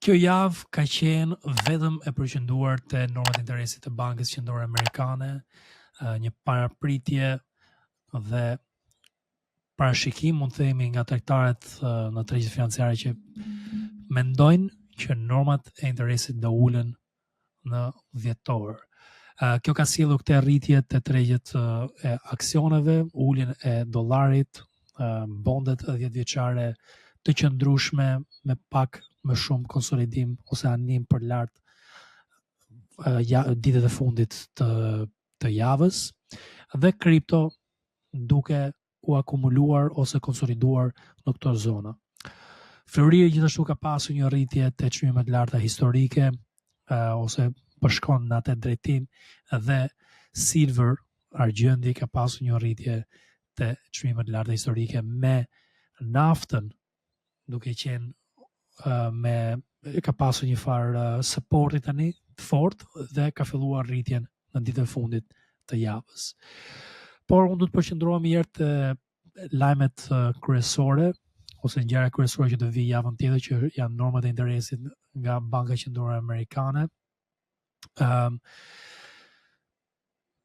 Kjo javë ka qenë vetëm e përqendruar te normat e interesit të Bankës Qendrore Amerikane, një parapritje dhe parashikim mund të themi nga tregtarët në tregjet financiare që mendojnë që normat e interesit do ulen në dhjetor. Kjo ka sjellur këtë rritje të tregjet e aksioneve, uljen e dollarit, bondet 10 vjeçare të qëndrueshme me pak më shumë konsolidim ose anim për lart ditët e fundit të javës, dhe kripto duke u akumuluar ose konsoliduar në këto zona. Floriri gjithashtu ka pasur një rritje të çmimeve të larta historike, ose përshkon në atë drejtim, dhe silver, argjendi, ka pasur një rritje të çmimeve të larta historike, me naftën duke qenë ka pasur një farë supporti tani të fortë dhe ka filluar rritjen në ditët e fundit të javës. Por unë do të përqendrohem herë te lajmet kryesore ose ngjarja kryesore që do vi javën tjetër, që janë normat e interesit nga Banka Qendrore Amerikane.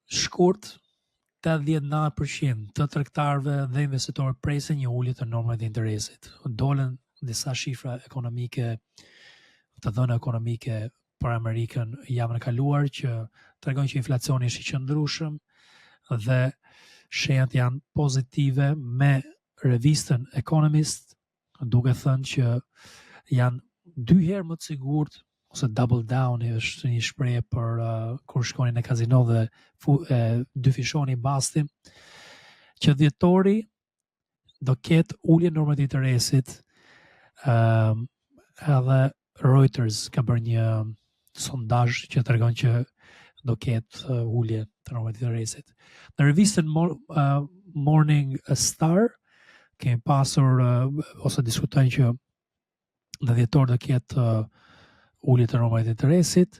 Shkurt, 89% të tregtarëve dhe investitorëve presin një ulje të normave të interesit. Dolën disa shifra ekonomike, të dhëna ekonomike për Amerikën javën e kaluar, që tregojnë që inflacioni është i qëndrueshëm dhe shenjat janë pozitive, me revistën Economist duke thënë që janë 2 herë më të sigurt, ose double down është një shprehje për kur shkoni në kazino dhe dy fishoni bastin, që dhjetori do ketë ulje normave të interesit. Edhe Reuters ka bërë një sondazh që tregon që do ketë ulje të normave të interesit. Në revistën Morning Star kemi pasur ose diskutojnë që në dhjetor do ketë ulje të normave të interesit,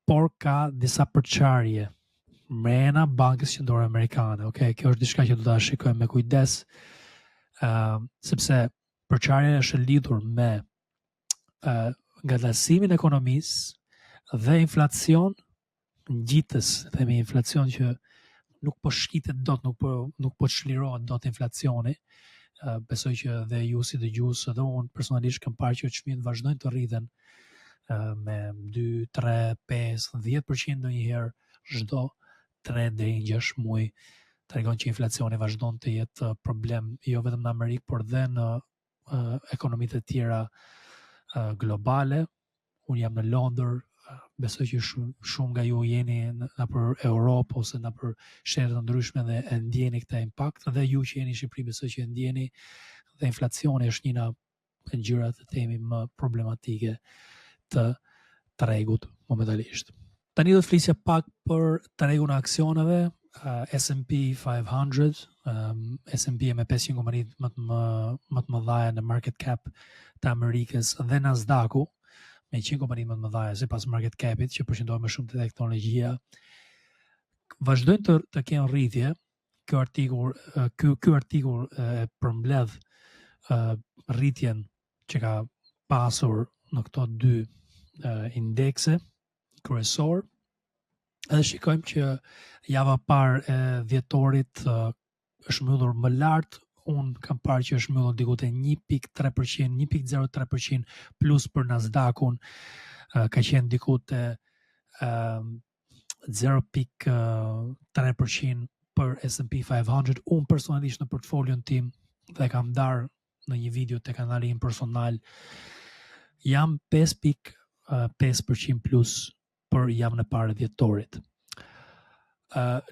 por ka disa përçarje mrena Bankës Qendrore Amerikane. Okay? Kjo është diçka që do ta shikojmë me kujdes, sepse përçarja është lidhur me ngadalësimin e ekonomisë dhe inflacion ngjitës, themi inflacion që nuk po shkitet dot, nuk po çlirohet dot inflacioni. Besoj që dhe ju si dëgjues dhe unë personalisht kam parë që çmimet vazhdojnë të rriten me 2, 3, 5, 10% ndonjëherë çdo 3 deri në 6 muaj. Tregon që inflacioni vazhdon të jetë problem jo vetëm në Amerikë, por dhe në ekonomitë të tjera globale. Unë jam në Londër, besoj që shumë nga ju jeni nëpër Europë ose nëpër shtete të ndryshme dhe e ndjeni këtë impakt, dhe ju që jeni në Shqipëri besoj që e ndjeni, dhe inflacioni është një nga gjërat të themi më problematike të tregut momentalisht. Tani do të flisja pak për tregun e aksioneve. S&P 500, S&P me 500 kompanitë më të mëdha në market cap të Amerikës, dhe Nasdaqu me 100 kompani më të mëdha sipas market capit, që përqendrohen më shumë te teknologjia, vazhdojnë të kenë rritje. Ky artikull përmbledh rritjen që ka pasur në këto 2 indekse kryesor. Edhe shikojmë që java parë e dhjetorit është mbyllur më lart. Unë kam parë që është mbyllur diku te 1.3%, 1.03% plus për Nasdaqun, ka qenë diku te 0.3% për S&P 500. Unë personalisht në portfolion tim, dhe kam darë në një video te kanali im personal, jam 5.5% plus për javën e parë dhjetorit.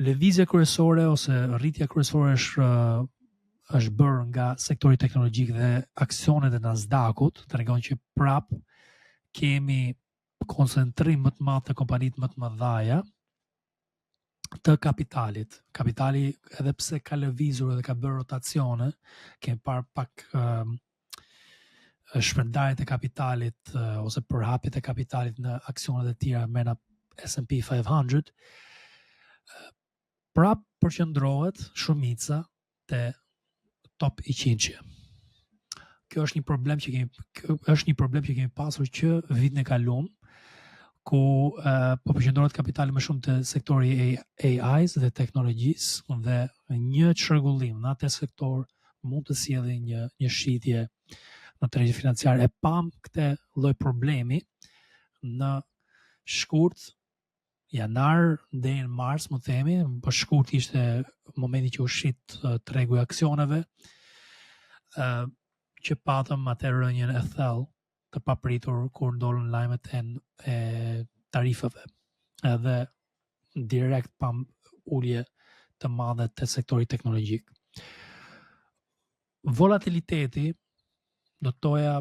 Lëvizja kryesore ose rritja kryesore është bërë nga sektori teknologjik dhe aksionet e Nasdaqut. Tregon që prap kemi koncentrim më të madh të kompanitë më të mëdha të kapitalit. Kapitali, edhe pse ka lëvizur dhe ka bërë rotacione, kemi parë pak shpërndarjet e kapitalit ose përhapjet e kapitalit në aksionet e tjera mrena S&P 500, prap përqendrohet shumica te top 100. kjo është një problem që kemi pasur që vitin e kaluar, ku po përqendrohet kapitali më shumë te sektori AI-s dhe teknologjisë, dhe një çrregullim në atë sektor mund të sjellë një shitje në tregjet financiare. E pam këtë lloj problemi në shkurt janar deri në mars, më themi, po shkurt ishte momenti që u shit tregu i aksioneve, që patëm atë rënjen e thellë të papritur kur ndolën lajmet e tarifave. Edhe direkt pam ulje të madhe të sektorit teknologjik. Volatiliteti, do të toja,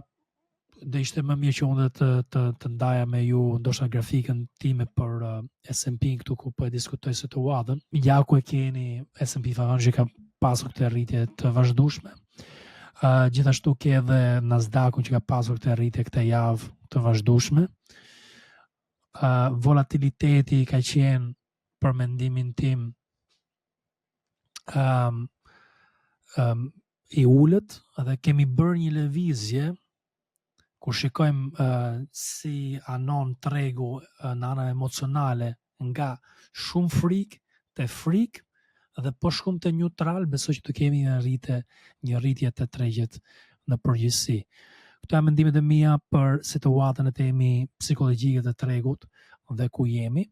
do ishte më mirë që unë të ndaja me ju ndoshta grafikën time për S&P këtu ku po e diskutoj situatën. Ja ku e keni S&P 500 që ka pasur këtë rritje të vazhdueshme. Gjithashtu ke edhe Nasdaqun që ka pasur këtë rritje këtë javë të vazhdueshme. Volatiliteti ka qenë, për mendimin tim, i ulët, dhe kemi bërë një lëvizje kur shikojmë si anon tregu në anën emocionale nga shumë frikë te frikë dhe po shkum te neutral, besoj që të kemi një rritje të tregjet në përgjithësi. Këto janë mendimet e mia për situatën e temi psikologjike të tregut dhe ku jemi.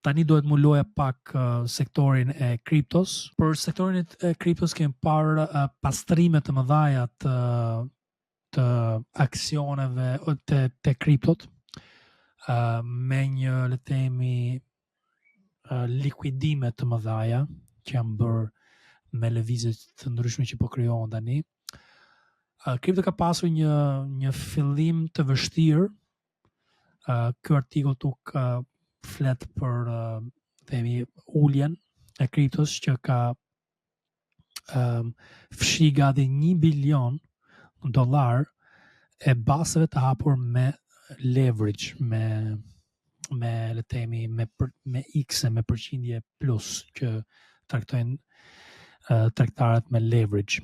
Tani duhet mu loja pak sektorin e kriptos. Për sektorin e kriptos kemi parë pastrime të mëdhaja të aksioneve të kriptot, me një, le të themi, likuidime të mëdhaja që janë bërë me lëvizje të ndryshme që po krijohen tani. Kripto ka pasur një fillim të vështirë. Ky artikull tuk flet për themi uljen e kriptos që ka fshi gati $1 bilion e basave të hapur me leverage, me le të themi me X, me përqindje plus që traktojnë tregtarët me leverage.